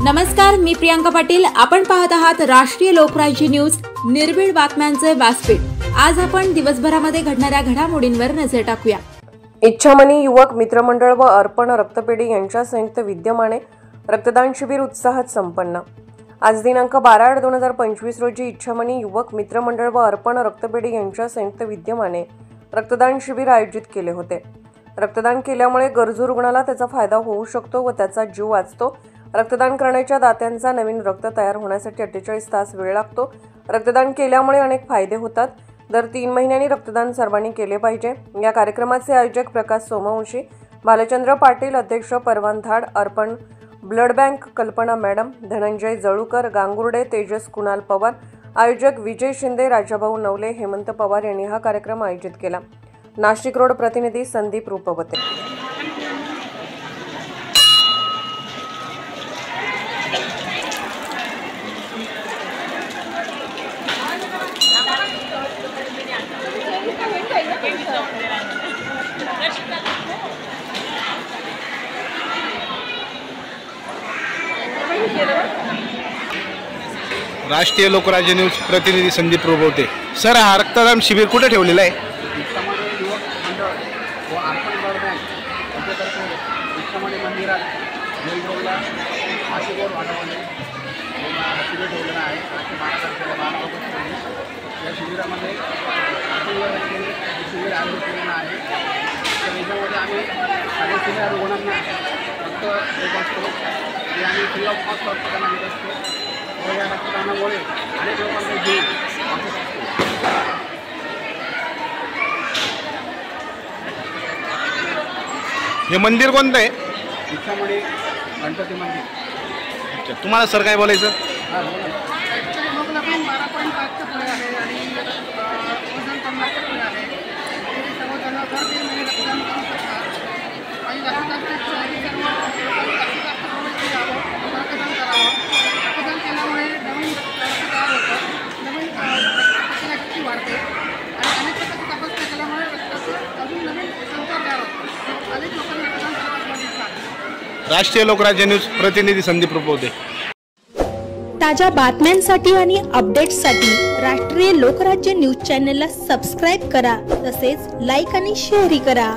नमस्कार, मी प्रियांका पाटील। आपण पाहत आहात राष्ट्रीय लोकराज्य न्यूज, निर्भीड बातम्यांचे व्यासपीठ। आज आपण दिवसभरामध्ये घडणाऱ्या घडामोडींवर नजर टाकूया। इच्छामणी युवक मित्रमंडळ व अर्पण रक्तपेढी यांच्या संयुक्त विद्यमाने रक्तदान शिबिर उत्साहात संपन्न। आज दिनांक 12/8/2025 रोजी इच्छामणी युवक मित्रमंडळ व अर्पण रक्तपेढी यांच्या संयुक्त विद्यमाने रक्तदान शिबिर आयोजित केले होते। रक्तदान केल्यामुळे गरजू रुग्णाला त्याचा फायदा होऊ शकतो व त्याचा जीव वाचतो। रक्तदान करण्याच्या दात्यांचा नवीन रक्त तयार होण्यासाठी 48 तास वेळ लागतो। रक्तदान केल्यामुळे अनेक फायदे होतात। दर 3 महिन्यांनी रक्तदान सर्वांनी केले पाहिजे। या कार्यक्रमाचे आयोजक प्रकाश सोमवंशी, भालचंद्र पाटील, अध्यक्ष परवान धाड, अर्पण ब्लड बँक कल्पना मॅडम, धनंजय जळूकर, गांगुर्डे, तेजस कुणाल पवार, आयोजक विजय शिंदे, राजाभाऊ नवले, हेमंत पवार यांनी हा कार्यक्रम आयोजित केला। नाशिक रोड प्रतिनिधी संदीप रूपवते। राष्ट्रीय लोकराज्य न्यूज प्रतिनिधी संदीप रूपवते। सर, हा रक्तदान शिबिर कुठे ठेवलेला आहे? इच्छामणी युवक मंडळ व अर्पण ब्लड बँक यांच्यातर्फे इच्छामणी मंदिरात मेल रोडला नाशिक रोड वाटामध्ये शिबिर ठेवलेला आहे। 12 तारखेला 12 ऑगस्ट या शिबिरामध्ये अर्पण ब्लड बँकेने शिबिर आयोजित केलेलं आहे। तर याच्यामध्ये आम्ही सगळ्या रुग्णांना रक्त देत असतो, जे आम्ही फ्री ऑफ कॉस्ट रक्तदान देत असतो। या रक्तदानामुळे अनेक लोकांचा जीव वाचत असतो। हे मंदिर कोणतं आहे? इच्छामणी गणपती मंदिर। अच्छा, तुम्हाला सर काय बोलायचं? ॲक्च्युली हेमोग्लोबिन 12.5च्या पुढे आहे आणि वजन 50च्या पुढे आहे। तरी सर्वजण दर 3 महिने रक्तदान करू शकतात आणि जास्तीत जास्त रक्तदान करावं। रक्तदान केल्यामुळे नवीन रक्त तयार होतं, नवीन प्रतिकारशक्ती वाढते आणि अनेक प्रकारची तपासणी केल्यामुळे रक्ताचं अजून नवीन संचार तयार होतो। अनेक लोकांनी रक्तदान करावं असं इच्छा आहे। राष्ट्रीय लोकराज्य न्यूज प्रतिनिधी संदीप रूपवते। ताज्या बातम्यांसाठी आणि अपडेट्ससाठी राष्ट्रीय लोकराज्य न्यूज चॅनलला सबस्क्राईब करा, तसेच लाईक आणि शेअरही करा।